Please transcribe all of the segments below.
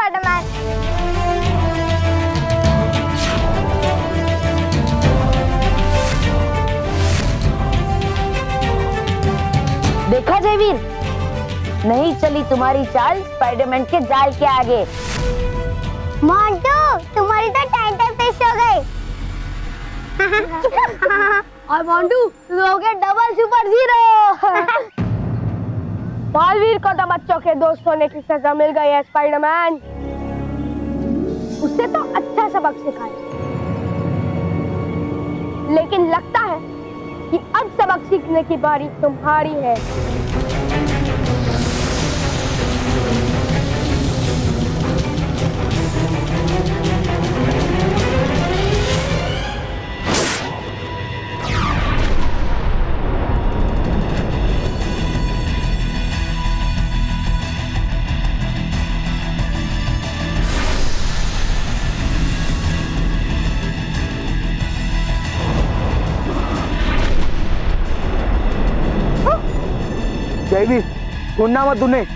Spiderman. देखा जयवीर, नहीं चली तुम्हारी चाल स्पाइडरमैन के जाल के आगे। मोंटू, तुम्हारी तो टाइटल फिश हो गई। और मोंटू, तुम हो गए डबल सुपर हीरो। बालवीर को तो बच्चों के दोस्त होने की सजा मिल गई है स्पाइडरमैन। उससे तो अच्छा सबक सिखाए, लेकिन लगता है कि अब सबक सीखने की बारी तुम्हारी है। जयवीर, सुनना मत उन्हें।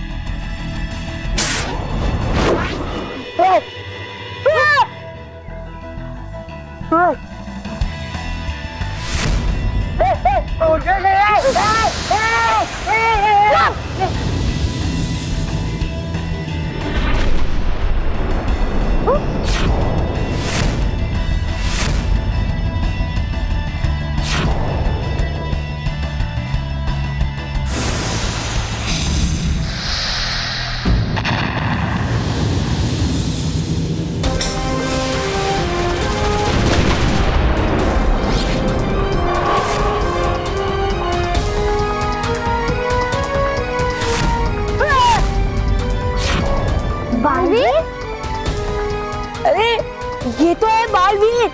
ये तो है बालवीर।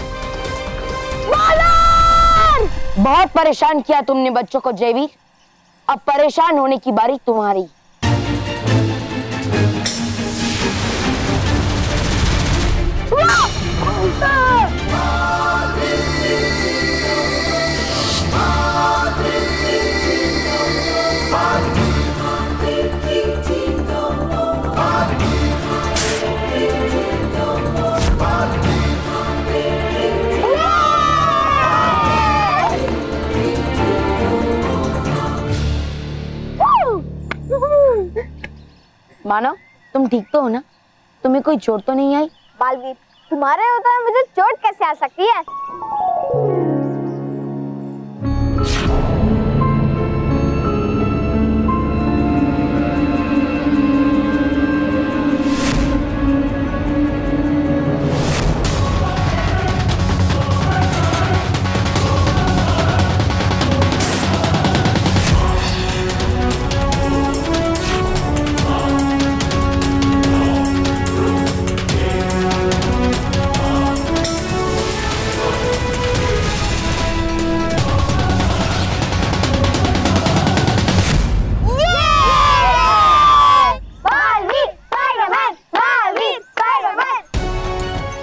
बालर! बहुत परेशान किया तुमने बच्चों को जयवीर, अब परेशान होने की बारी तुम्हारी। मानो, तुम ठीक तो हो ना? तुम्हें कोई चोट तो नहीं आई? बालवीर, तुम्हारे होता है मुझे चोट कैसे आ सकती है?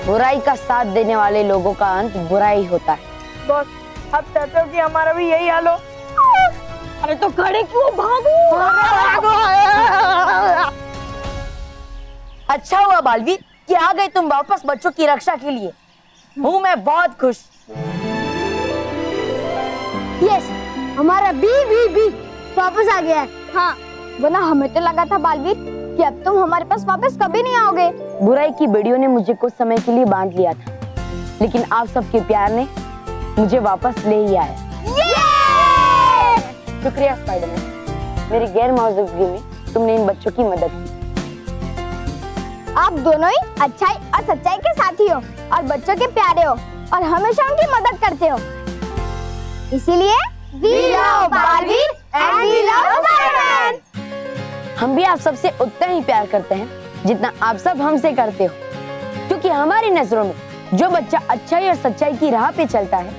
बुराई का साथ देने वाले लोगों का अंत बुराई होता है। बॉस, अब चाहते हो कि हमारा भी यही हाल हो? अरे तो खड़े क्यों, भागो। अच्छा हुआ बालवीर कि आ गए तुम वापस बच्चों की रक्षा के लिए। हूँ मैं बहुत खुश। यस, हमारा बी वापस आ गया है। हाँ, वरना हमें तो लगा था बालवीर कि अब तुम हमारे पास वापस कभी नहीं आओगे। बुराई की बेड़ियों ने मुझे कुछ समय के लिए बांध लिया था, लेकिन आप सबके प्यार ने मुझे वापस ले ही आया। शुक्रिया स्पाइडरमैन, मेरी गैर मौजूदगी में तुमने इन बच्चों की मदद की। आप दोनों ही अच्छाई और सच्चाई के साथी हो और बच्चों के प्यारे हो और हमेशा उनकी मदद करते हो। इसीलिए We love Baalveer and we love Spiderman. हम भी आप सबसे उतना ही प्यार करते हैं जितना आप सब हमसे करते हो, क्योंकि हमारी नजरों में जो बच्चा अच्छाई और सच्चाई की राह पे चलता है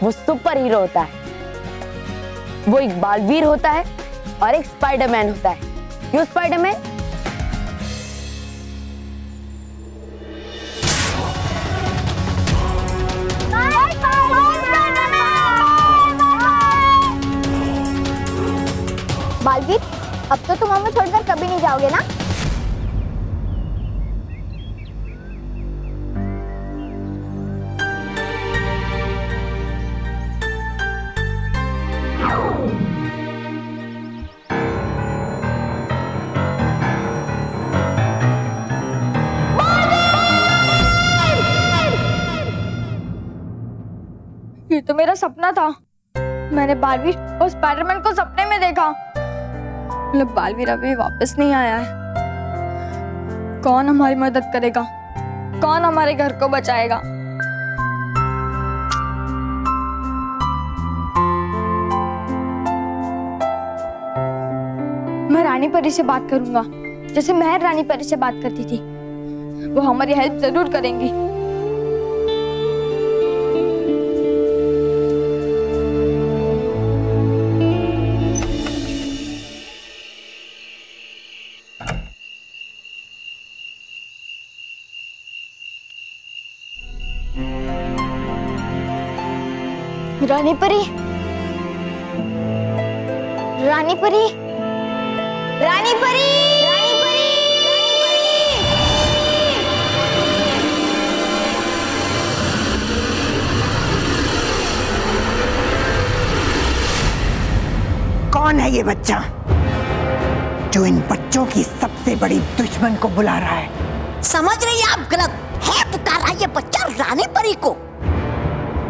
वो सुपर हीरो होता है। वो एक बालवीर होता है और एक स्पाइडरमैन होता है। क्यों स्पाइडरमैन? बालवीर, अब तो तुम हमें छोड़कर कभी नहीं जाओगे ना? मेरा सपना था। मैंने बालवीर और स्पाइडरमैन को सपने में देखा। मतलब बालवीर अभी वापस नहीं आया है। कौन हमारी मदद करेगा? कौन हमारे घर को बचाएगा? मैं रानी परी से बात करूंगा, जैसे महर रानी परी से बात करती थी। वो हमारी हेल्प जरूर करेंगी। रानी परी, रानी परी, रानी परी, रानी परी, कौन है ये बच्चा जो इन बच्चों की सबसे बड़ी दुश्मन को बुला रहा है? समझ रही हैं आप गलत है, पुकारा ये बच्चा रानी परी को।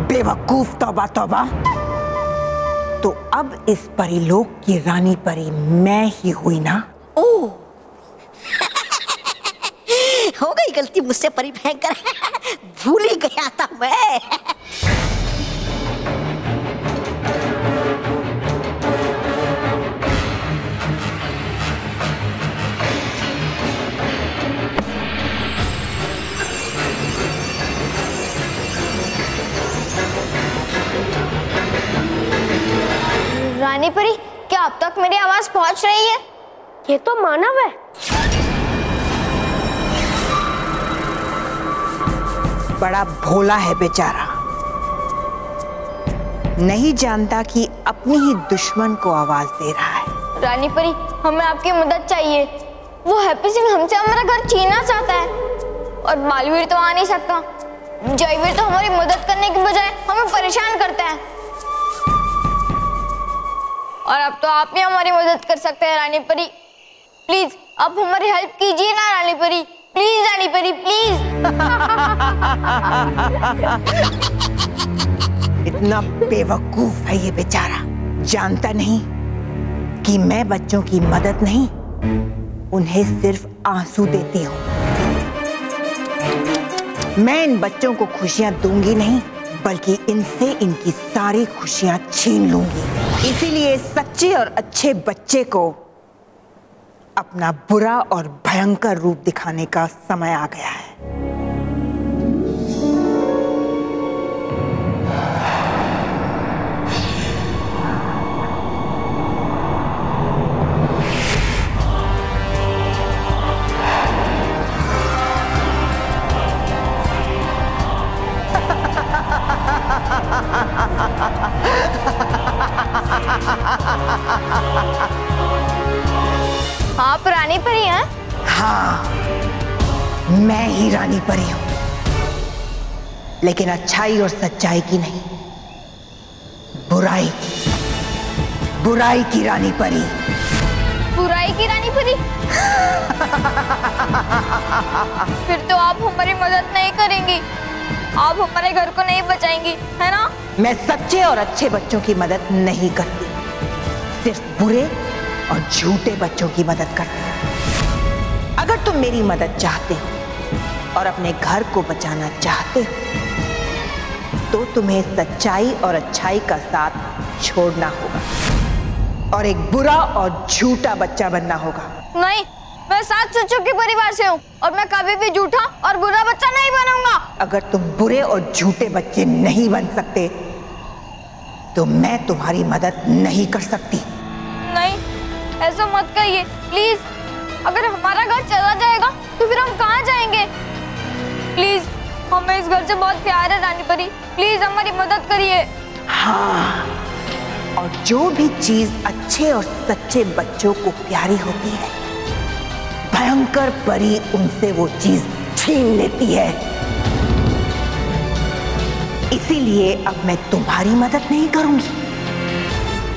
बेवकूफ, तौबा तौबा। तो अब इस परीलोक की रानी परी मैं ही हुई ना? ओह हो गई गलती मुझसे, परी भयंकर भूल ही गया था मैं। रानी परी, क्या अब तक मेरी आवाज पहुंच रही है? ये तो मानव है। बड़ा भोला है बेचारा, नहीं जानता कि अपनी ही दुश्मन को आवाज दे रहा है। रानी परी, हमें आपकी मदद चाहिए। वो हैप्पी सिंह हमसे हमारा घर छीनना चाहता है और बालवीर तो आ नहीं सकता। जयवीर तो हमारी मदद करने के बजाय हमें परेशान करता है। और अब तो आप ही हमारी मदद कर सकते हैं रानी परी। प्लीज आप हमारी हेल्प कीजिए ना रानी परी। प्लीज रानी परी, प्लीज। इतना बेवकूफ है ये बेचारा, जानता नहीं कि मैं बच्चों की मदद नहीं, उन्हें सिर्फ आंसू देती हूँ। मैं इन बच्चों को खुशियां दूंगी नहीं, बल्कि इनसे इनकी सारी खुशियां छीन लूंगी। इसीलिए सच्चे और अच्छे बच्चे को अपना बुरा और भयंकर रूप दिखाने का समय आ गया है। आप रानी परी हैं? हाँ, मैं ही रानी परी हूं, लेकिन अच्छाई और सच्चाई की नहीं, बुराई की रानी परी। बुराई की रानी परी? फिर तो आप हमारी मदद नहीं करेंगी, आप हमारे घर को नहीं बचाएंगी, है ना? मैं सच्चे और अच्छे बच्चों की मदद नहीं करती, सिर्फ बुरे और झूठे बच्चों की मदद करती हूँ। अगर तुम मेरी मदद चाहते हो और अपने घर को बचाना चाहते हो, तो तुम्हें सच्चाई और अच्छाई का साथ छोड़ना होगा और एक बुरा और झूठा बच्चा बनना होगा। नहीं, मैं 7 चूचों के परिवार से हूँ और मैं कभी भी झूठा और बुरा बच्चा नहीं बनूंगा। अगर तुम बुरे और झूठे बच्चे नहीं बन सकते, तो मैं तुम्हारी मदद नहीं कर सकती। नहीं, ऐसा मत कहिए प्लीज। अगर हमारा घर चला जाएगा तो फिर हम कहाँ जाएंगे? प्लीज, हमें इस घर से बहुत प्यार है रानी परी, प्लीज हमारी मदद करिए। हाँ, और जो भी चीज अच्छे और सच्चे बच्चों को प्यारी होती है, भयंकर परी उनसे वो चीज छीन लेती है। इसीलिए अब मैं तुम्हारी मदद नहीं करूंगी,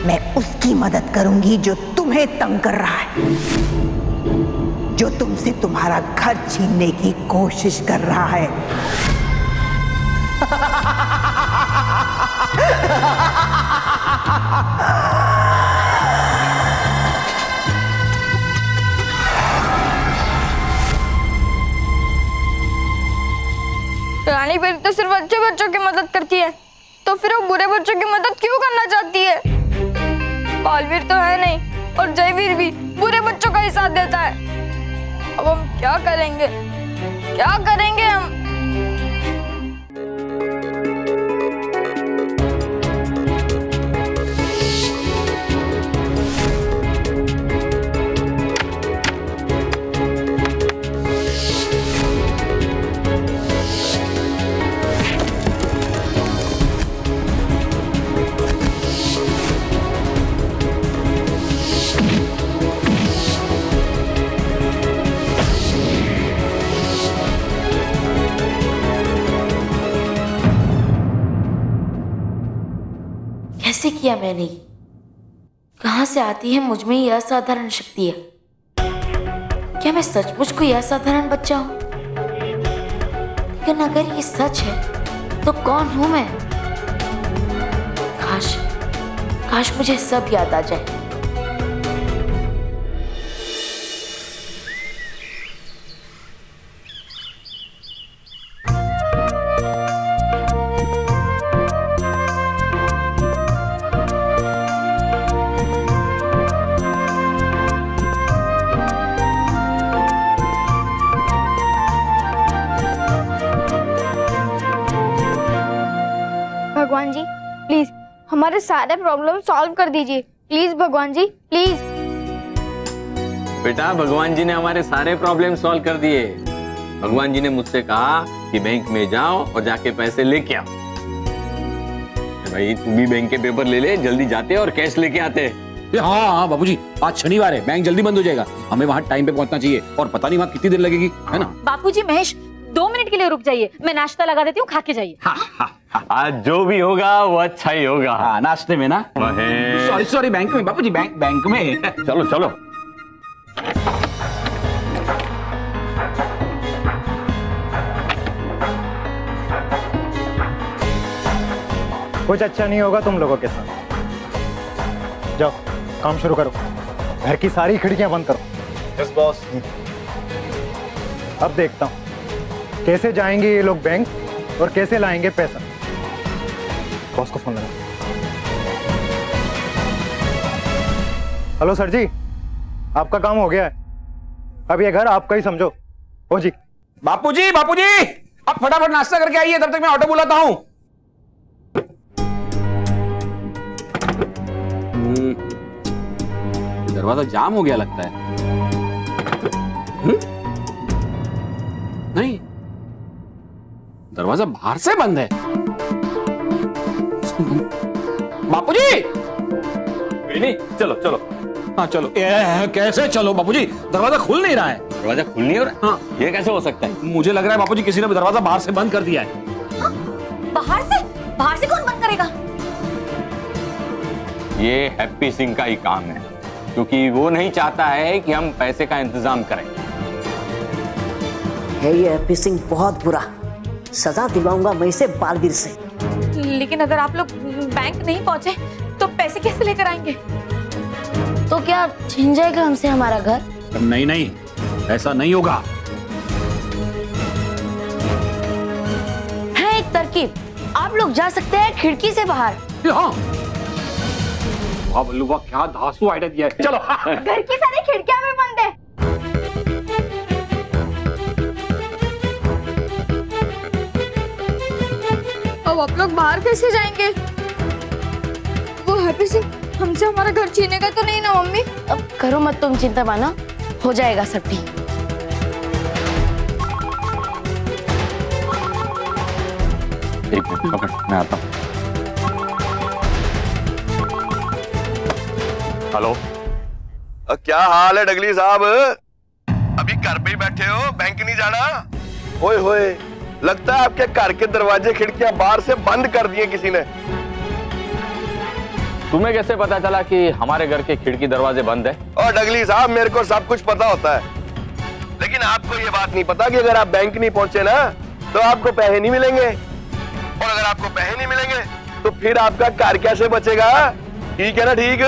मैं उसकी मदद करूंगी जो तुम्हें तंग कर रहा है, जो तुमसे तुम्हारा घर छीनने की कोशिश कर रहा है। रानी परी तो सिर्फ अच्छे बच्चों की मदद करती है, तो फिर वो बुरे बच्चों की मदद क्यों करना चाहती है? बालवीर तो है नहीं और जयवीर भी बुरे बच्चों का ही साथ देता है। अब हम क्या करेंगे? क्या करेंगे हम? कैसे किया मैंने? कहां से आती है मुझ में यह असाधारण शक्ति है? क्या मैं सचमुच कोई असाधारण बच्चा हूं? लेकिन अगर ये सच है तो कौन हूं मैं? काश मुझे सब याद आ जाए। भगवान जी प्लीज हमारे सारे प्रॉब्लम सॉल्व कर दीजिए, प्लीज भगवान जी प्लीज। बेटा भगवान जी ने हमारे सारे प्रॉब्लम सॉल्व कर दिए। भगवान जी ने मुझसे कहा कि बैंक में जाओ और जाके पैसे लेके आओ। भाई तू भी बैंक के पेपर ले ले, जल्दी जाते और कैश लेके आते। हाँ बाबूजी, आज शनिवार है, बैंक जल्दी बंद हो जाएगा, हमें वहाँ टाइम पे पहुंचना चाहिए और पता नहीं वहाँ कितनी देर लगेगी, है ना? बापूजी महेश 2 मिनट के लिए रुक जाइए, मैं नाश्ता लगा देती हूँ, खा के जाइए। आज जो भी होगा वो अच्छा ही होगा। हाँ, नाश्ते में ना? सॉरी बैंक में बापूजी, बैंक में। चलो चलो। कुछ अच्छा नहीं होगा तुम लोगों के साथ। जाओ काम शुरू करो, घर की सारी खिड़कियां बंद करो। Yes boss. अब देखता हूं कैसे जाएंगे ये लोग बैंक और कैसे लाएंगे पैसा। बॉस को फोन लगा। हेलो सर जी, आपका काम हो गया है, अब ये घर आपका ही समझो। ओ जी। बापूजी आप फटाफट नाश्ता करके आइए, तब तक मैं ऑटो बुलाता हूं। दरवाजा जाम हो गया लगता है। नहीं, दरवाजा बाहर से बंद है। बापूजी नहीं, चलो चलो। हाँ चलो। कैसे चलो बापूजी, दरवाजा खुल नहीं रहा है। दरवाजा खुल नहीं हो रहा? हाँ, ये कैसे हो सकता है? मुझे लग रहा है बापूजी किसी ने दरवाजा बाहर से बंद कर दिया है। बाहर से कौन बंद करेगा? ये हैप्पी सिंह का ही काम है, क्योंकि वो नहीं चाहता है कि हम पैसे का इंतजाम करें। है ये हैप्पी सिंह बहुत बुरा, सजा दिलवाऊंगा मैं इसे बालवीर से। लेकिन अगर आप लोग बैंक नहीं पहुंचे तो पैसे कैसे लेकर आएंगे? तो क्या छीन जाएगा हमसे हमारा घर? नहीं, ऐसा नहीं होगा। है एक तरकीब, आप लोग जा सकते हैं खिड़की से बाहर। हाँ, वाह बल्लू वाह, क्या धांसू आइडिया दिया है। चलो। घर की सारी खिड़कियां भी बंद है। अब आप लोग बाहर कैसे जाएंगे? वो हैप्पी सिंह हमसे हमारा घर छीनेगा तो नहीं ना मम्मी? अब करो मत तुम चिंता माना, हो जाएगा सब ठीक। एक मिनट पकड़, मैं आता हूँ। हेलो, क्या हाल है डगली साहब? अभी घर पे ही बैठे हो, बैंक नहीं जाना? ओए होए, लगता है आपके घर के दरवाजे खिड़कियां बाहर से बंद कर दिए किसी ने। तुम्हें कैसे पता चला कि हमारे घर के खिड़की दरवाजे बंद है? और डगली साहब, मेरे को सब कुछ पता होता है, लेकिन आपको ये बात नहीं पता कि अगर आप बैंक नहीं पहुंचे ना तो आपको पैसे नहीं मिलेंगे, और अगर आपको पैसे नहीं मिलेंगे तो फिर आपका घर कैसे बचेगा? ठीक है ना? ठीक।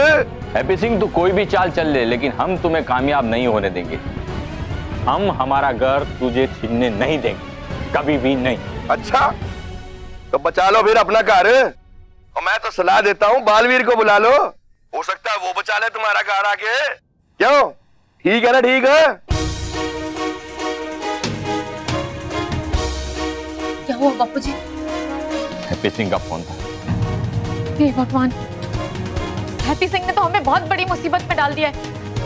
हैप्पी सिंह, तू कोई भी चाल चल ले, लेकिन हम तुम्हें कामयाब नहीं होने देंगे। हम हमारा घर तुझे छीनने नहीं देंगे, कभी भी नहीं। अच्छा, तो बचा लो फिर अपना घर। और मैं तो सलाह देता हूँ बालवीर को बुला लो, हो सकता है वो बचा ले तुम्हारा घर आके। क्यों? ठीक है ना? ठीक है। क्या हुआ बापूजी? हैप्पी सिंह का फोन था। हे भगवान, हैप्पी सिंह ने तो हमें बहुत बड़ी मुसीबत में डाल दिया है।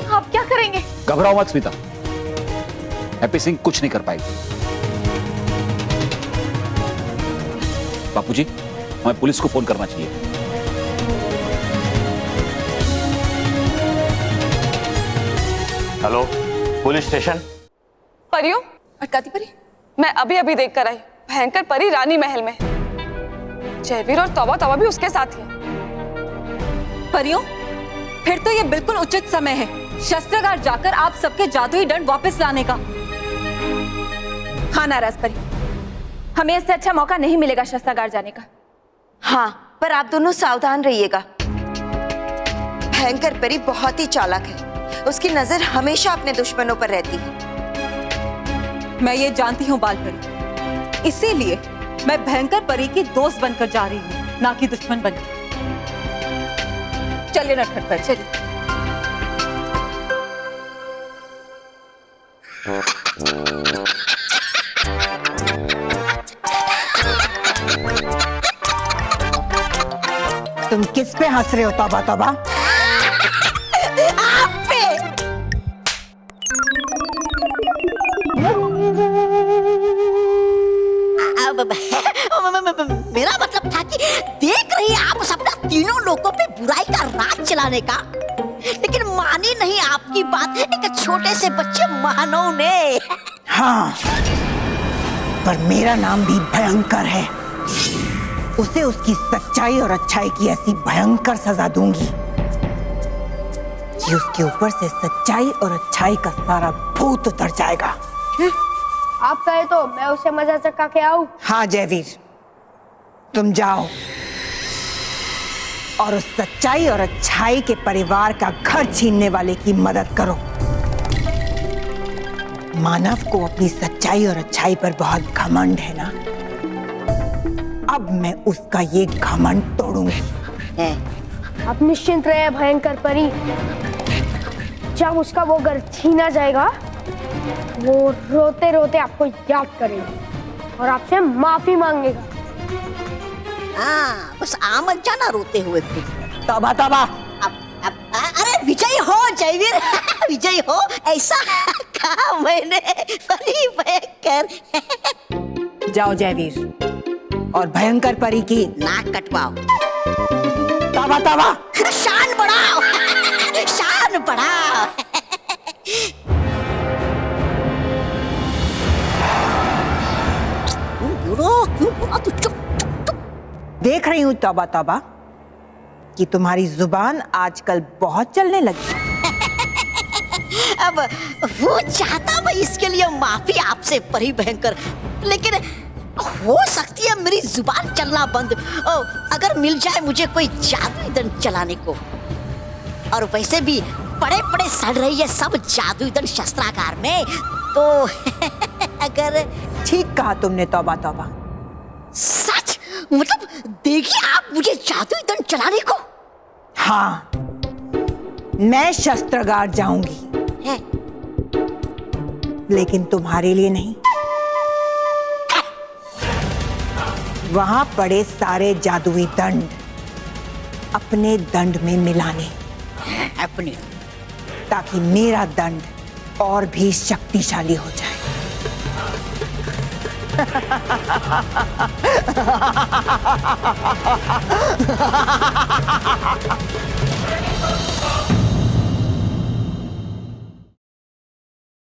आप क्या करेंगे? घबराओ मत स्मिता, हैप्पी सिंह कुछ नहीं कर पाएगी। बापूजी, हमें पुलिस को फोन करना चाहिए। Hello, police station. परियों, अटकाती परी, मैं अभी अभी देख कर आई। भयंकर परी रानी महल में, जयवीर और तौबा तौबा भी उसके साथ ही। परियों, फिर तो ये बिल्कुल उचित समय है शस्त्रागार जाकर आप सबके जादुई दंड वापस लाने का। हाँ नाराज परी, हमें इससे अच्छा मौका नहीं मिलेगा शस्त्रागार जाने का। हाँ, पर आप दोनों सावधान रहिएगा। भयंकर परी बहुत ही चालाक है, उसकी नजर हमेशा अपने दुश्मनों पर रहती है। मैं ये जानती हूँ बाल परी, इसीलिए मैं भयंकर परी की दोस्त बनकर जा रही हूँ, ना कि दुश्मन बनकर। चलिए नटखट पर चलिए। तुम किस पे हंस रहे हो तौबा तौबा? आप पे। मेरा मतलब था कि देख रही आप सपना तीनों लोगों पे बुराई का राज चलाने का, लेकिन मानी नहीं आपकी बात एक छोटे से बच्चे मानव ने। हाँ, पर मेरा नाम भी भयंकर है। उसे उसकी सच्चाई और अच्छाई की ऐसी भयंकर सजा दूंगी कि उसके ऊपर से सच्चाई और अच्छाई का सारा भूत उतर जाएगा। आप कहे तो मैं उसे मजा चखा के आऊं? हाँ जयवीर, तुम जाओ और उस सच्चाई और अच्छाई के परिवार का घर छीनने वाले की मदद करो। मानव को अपनी सच्चाई और अच्छाई पर बहुत घमंड है ना, अब मैं उसका ये घमंड तोड़ूंगी। आप निश्चिंत रहे भयंकर परी, जब उसका वो घर छीना जाएगा वो रोते रोते आपको याद करेगा और आपसे माफी मांगेगा। हाँ, बस आमद जाना रोते हुए। तौबा तौबा। अरे विजय हो जयवीर, विजय हो, ऐसा कहा मैंने। परी भयंकर। जाओ जयवीर और भयंकर परी की नाक कटवाओ। तौबा तौबा। शान बढ़ाओ, शान बढ़ाओ। क्यों बोला तू? चुप चुप। देख रही हूँ तौबा तौबा कि तुम्हारी जुबान आजकल बहुत चलने लगी। अब वो चाहता मैं इसके लिए माफी आपसे परी भयंकर, लेकिन हो सकती है मेरी जुबान चलना बंद अगर मिल जाए मुझे कोई जादुई दंड चलाने को। और वैसे भी बड़े बड़े सड़ रही है सब जादुई दंड शस्त्रागार में, तो अगर। ठीक कहा तुमने तौबा तौबा। सच? मतलब देखिए आप मुझे जादुई दंड चलाने को। हाँ, मैं शस्त्रागार जाऊंगी, लेकिन तुम्हारे लिए नहीं। वहां पड़े सारे जादुई दंड अपने दंड में मिलाने, अपने, ताकि मेरा दंड और भी शक्तिशाली हो जाए।